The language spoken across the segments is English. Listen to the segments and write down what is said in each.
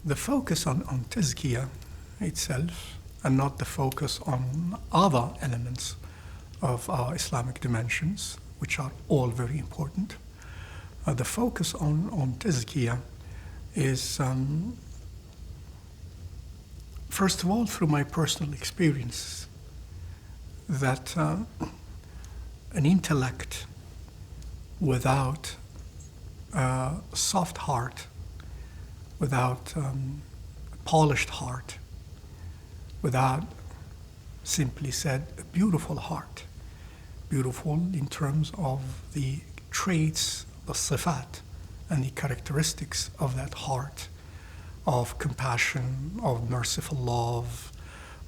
the focus on Tazkiyah itself, and not the focus on other elements of our Islamic dimensions, which are all very important. The focus on Tazkiyah is, first of all, through my personal experience, that an intellect without a soft heart, without a polished heart, without, simply said, a beautiful heart, beautiful in terms of the traits, the sifat, and the characteristics of that heart, of compassion, of merciful love,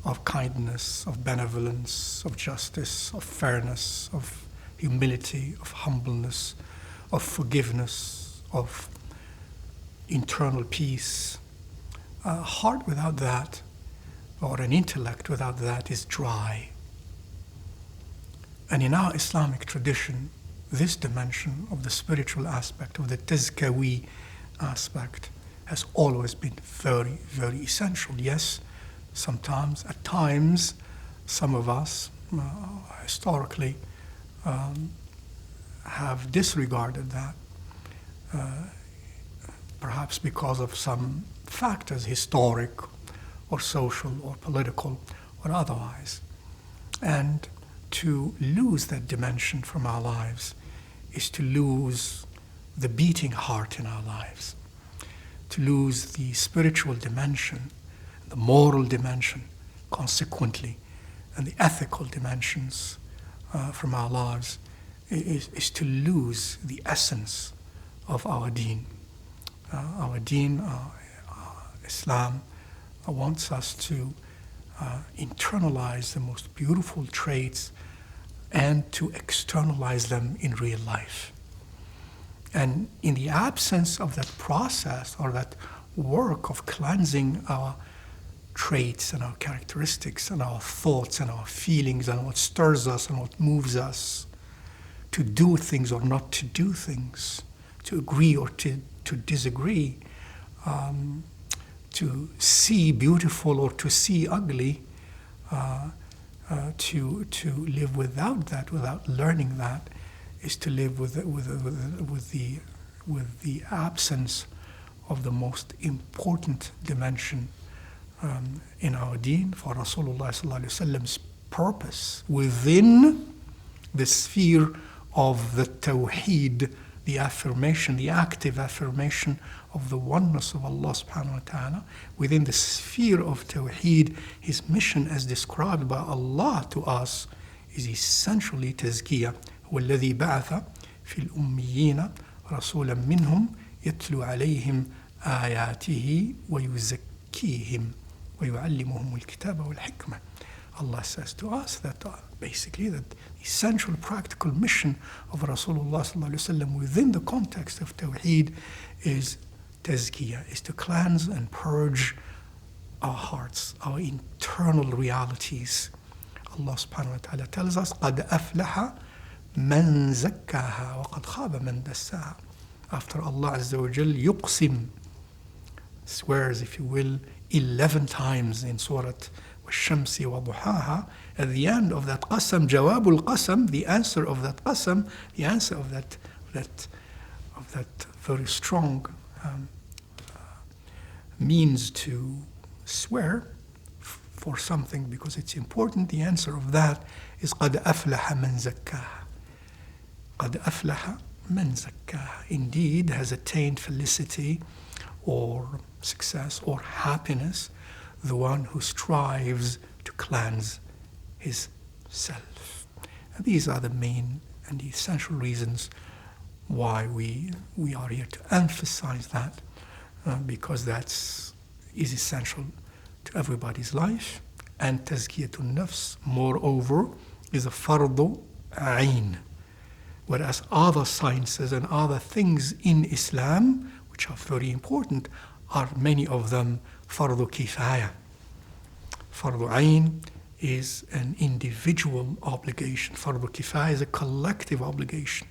of kindness, of benevolence, of justice, of fairness, of humility, of humbleness, of forgiveness, of internal peace. A heart without that, or an intellect without that, is dry. And in our Islamic tradition, this dimension of the spiritual aspect, of the tazkawi aspect, has always been very, very essential. Yes, sometimes, at times, some of us, historically, have disregarded that, perhaps because of some factors, historic or social or political or otherwise. And to lose that dimension from our lives is to lose the beating heart in our lives, to lose the spiritual dimension, the moral dimension, consequently, and the ethical dimensions from our lives, is to lose the essence of our deen. Our deen, Islam, wants us to internalize the most beautiful traits and to externalize them in real life. And in the absence of that process or that work of cleansing our traits and our characteristics and our thoughts and our feelings and what stirs us and what moves us to do things or not to do things, to agree or to disagree, to see beautiful or to see ugly, to live without that, without learning that, is to live with the absence of the most important dimension in our deen. For Rasulullah sallallahu alaihi wasallam's purpose within the sphere of the tawheed, the affirmation, the active affirmation of the oneness of Allah subhanahu wa ta'ala, within the sphere of tawheed, his mission as described by Allah to us is essentially tazkiyah. وَالَّذِي بَعَثَ فِي الْأُمِّيِّينَ رَسُولًا مِّنْهُمْ يَتْلُو عَلَيْهِمْ آيَاتِهِ وَيُزَكِّيهِمْ وَيُعَلِّمُهُمُ الْكِتَابَ وَالْحِكْمَةَ. Allah says to us that basically that the essential practical mission of Rasulullah sallallahu alaihi wasallam within the context of Tawheed is tazkiyah, is to cleanse and purge our hearts, our internal realities. Allah subhanahu wa ta'ala tells us, قَدْ أَفْلَحَ مَنْ زَكَّاهَا وَقَدْ خَابَ مَنْ دَسَّاهَا. After Allah Azza wa Jal yuqsim, swears, if you will, 11 times in Surah وَالشَّمْسِ وَضُحَاهَا, at the end of that qasam, jawabul qasam, the answer of that qasam, the answer of that very strong means to swear for something because it's important. The answer of that is قَدْ أَفْلَحَ مَنْ زَكَّاهَا. قَدْ أَفْلَحَ مَنْ زَكَّاهَا. Indeed has attained felicity or success or happiness the one who strives to cleanse his self. And these are the main and the essential reasons why we are here to emphasize that, because that is essential to everybody's life. And Tazkiyatun Nafs, moreover, is a fardu ayn, whereas other sciences and other things in Islam, which are very important, are many of them fardu kifaya. Fardu ayn is an individual obligation. Fardu kifaya is a collective obligation.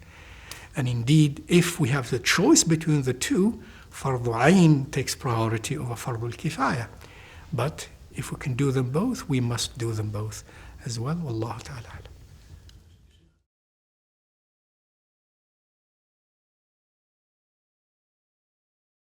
And indeed, if we have the choice between the two, Fardu Ain takes priority over Fardu Kifaya. But if we can do them both, we must do them both as well. Wallahu ta'ala.